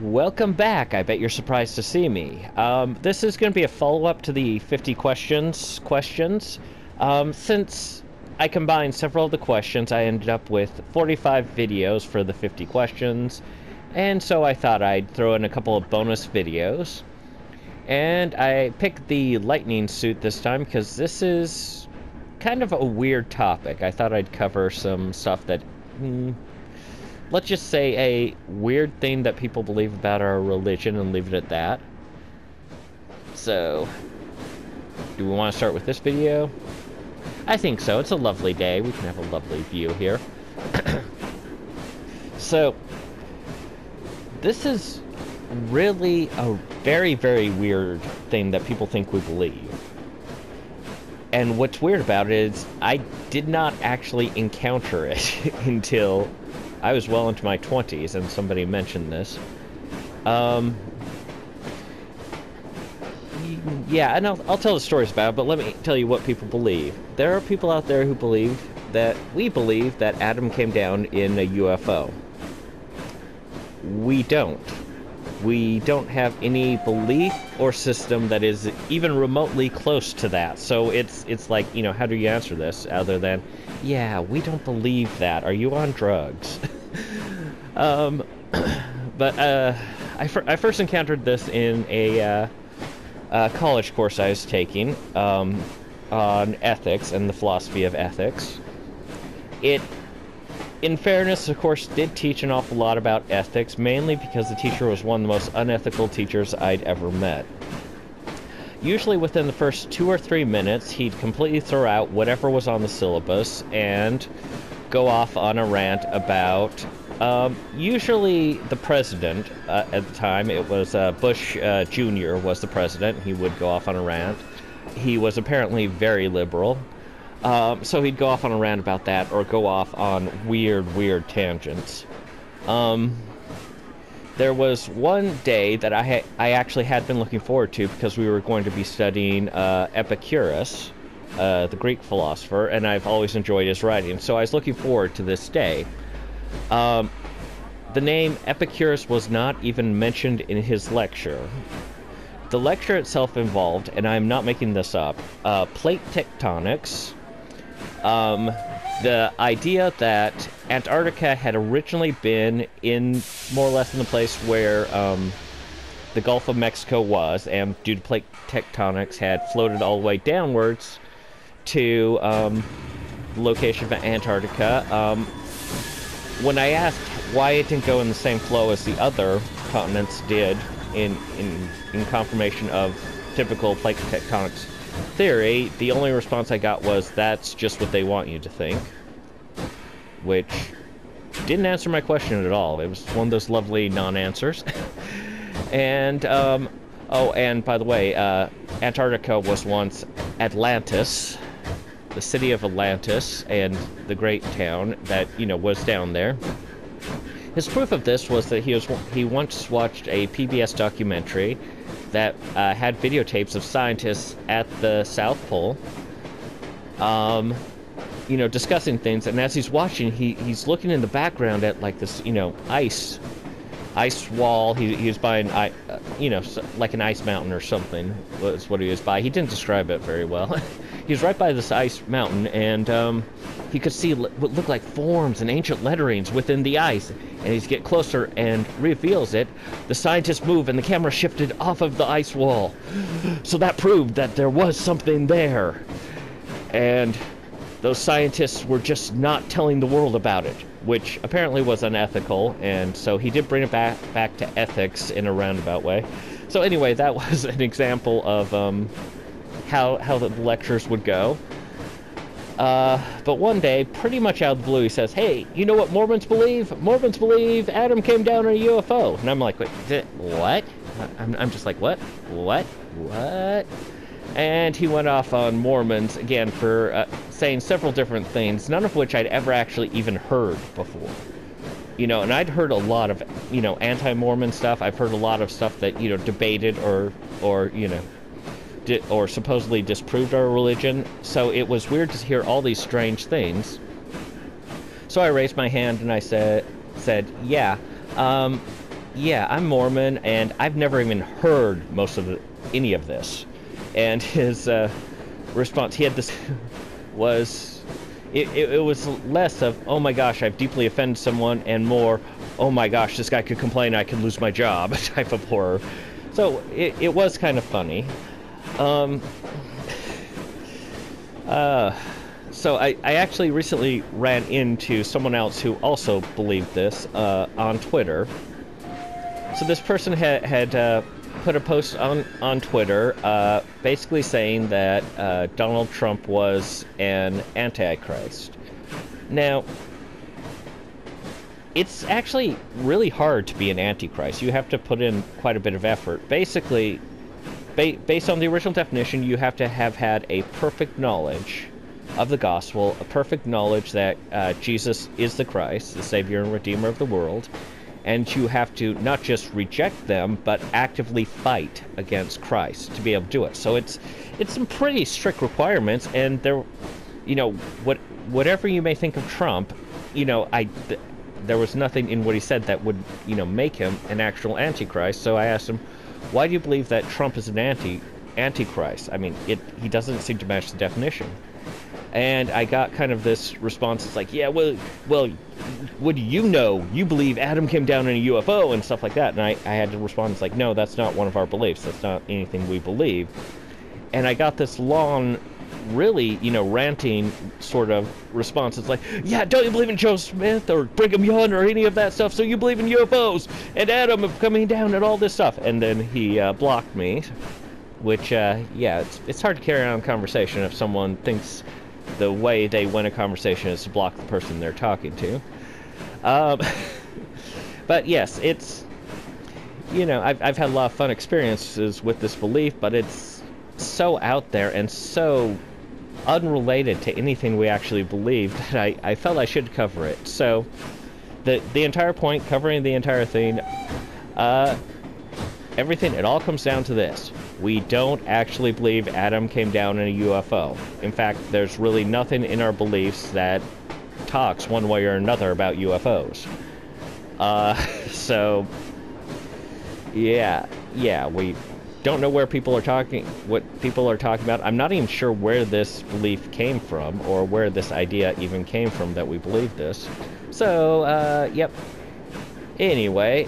Welcome back. I bet you're surprised to see me. This is going to be a follow-up to the 50 questions. Since I combined several of the questions, I ended up with 45 videos for the 50 questions, and so I thought I'd throw in a couple of bonus videos. And I picked the lightning suit this time because this is kind of a weird topic. I thought I'd cover some stuff that... let's just say a weird thing that people believe about our religion and leave it at that. So, do we want to start with this video? I think so. It's a lovely day. We can have a lovely view here. So, this is really a very, very weird thing that people think we believe. And what's weird about it is I did not actually encounter it until I was well into my 20s, and somebody mentioned this. Yeah, and I'll tell the stories about it, but let me tell you what people believe. There are people out there who believe that we believe that Adam came down in a UFO. We don't. We don't have any belief or system that is even remotely close to that. So it's like, you know, how do you answer this other than, yeah, we don't believe that. Are you on drugs? But I first encountered this in a college course I was taking on ethics and the philosophy of ethics. It, in fairness, of course, did teach an awful lot about ethics, mainly because the teacher was one of the most unethical teachers I'd ever met. Usually within the first 2 or 3 minutes, he'd completely throw out whatever was on the syllabus and go off on a rant about, usually the president. At the time, it was Bush Jr. was the president. He would go off on a rant. He was apparently very liberal. So he'd go off on a rant about that, or go off on weird tangents. There was one day that I actually had been looking forward to because we were going to be studying Epicurus, the Greek philosopher, and I've always enjoyed his writing, so I was looking forward to this day. The name Epicurus was not even mentioned in his lecture. The lecture itself involved, and I'm not making this up, plate tectonics, the idea that Antarctica had originally been in more or less in the place where the Gulf of Mexico was, and due to plate tectonics had floated all the way downwards to the location of Antarctica. When I asked why it didn't go in the same flow as the other continents did in confirmation of typical plate tectonics theory, the only response I got was, that's just what they want you to think. Which didn't answer my question at all. It was one of those lovely non-answers. And, oh, and by the way, Antarctica was once Atlantis, the city of Atlantis, and the great town that, you know, was down there. His proof of this was that he once watched a PBS documentary that had videotapes of scientists at the South Pole, you know, discussing things, and as he's watching, he's looking in the background at, like, this, you know, ice wall. He was by an, you know, like an ice mountain or something was what he was by. He didn't describe it very well. He was right by this ice mountain, and he could see what looked like forms and ancient letterings within the ice. And he's get closer and reveals it. The scientists move, and the camera shifted off of the ice wall. So that proved that there was something there. And those scientists were just not telling the world about it, which apparently was unethical, and so he did bring it back to ethics in a roundabout way. So anyway, that was an example of how the lectures would go. But one day, pretty much out of the blue, he says, "Hey, you know what Mormons believe? Mormons believe Adam came down in a UFO." And I'm like, "Wait, what?" I'm just like, "What? What? What?" And he went off on Mormons, again, for saying several different things, none of which I'd ever actually even heard before. You know, and I'd heard a lot of, you know, anti-Mormon stuff. I've heard a lot of stuff that, you know, debated or you know, or supposedly disproved our religion. So it was weird to hear all these strange things. So I raised my hand and I said, yeah, yeah, I'm Mormon, and I've never even heard any of this. And his response, he had this, was, it was less of, oh my gosh, I've deeply offended someone, and more, oh my gosh, this guy could complain, I could lose my job, type of horror. So it was kind of funny. So I actually recently ran into someone else who also believed this on Twitter. So this person had put a post on Twitter basically saying that Donald Trump was an antichrist. Now, it's actually really hard to be an antichrist. You have to put in quite a bit of effort. Basically, based on the original definition, you have to have had a perfect knowledge of the gospel, a perfect knowledge that Jesus is the Christ, the Savior and Redeemer of the world, and you have to not just reject them, but actively fight against Christ to be able to do it. So it's some pretty strict requirements, and there, you know, whatever you may think of Trump, you know, there was nothing in what he said that would, you know, make him an actual antichrist. So I asked him, why do you believe that Trump is an antichrist? I mean, he doesn't seem to match the definition. And I got kind of this response. It's like, yeah, well, what do you know? You believe Adam came down in a UFO and stuff like that. And I had to respond. It's like, no, that's not one of our beliefs. That's not anything we believe. And I got this long, really, you know, ranting sort of response. It's like, yeah, don't you believe in Joseph Smith or Brigham Young or any of that stuff? So you believe in UFOs and Adam coming down and all this stuff. And then he blocked me, which, yeah, it's hard to carry on a conversation if someone thinks the way they win a conversation is to block the person they're talking to. But yes, it's, you know, I've had a lot of fun experiences with this belief, but it's so out there and so unrelated to anything we actually believe that I felt I should cover it. So the entire point, covering the entire thing, everything, it all comes down to this. We don't actually believe Adam came down in a UFO. In fact, there's really nothing in our beliefs that talks one way or another about UFOs. So, yeah, we don't know what people are talking about. I'm not even sure where this belief came from, or where this idea even came from that we believe this. So, yep. Anyway,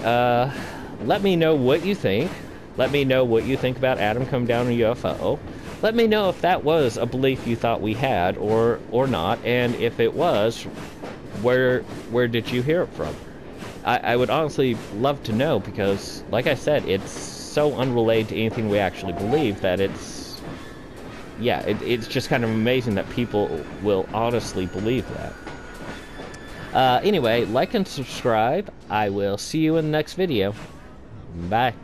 let me know what you think. Let me know what you think about Adam coming down in a UFO. Let me know if that was a belief you thought we had or not, and if it was, where did you hear it from? I would honestly love to know, because, like I said, it's so unrelated to anything we actually believe that it's, yeah, it's just kind of amazing that people will honestly believe that. Anyway, like and subscribe. I will see you in the next video. Bye.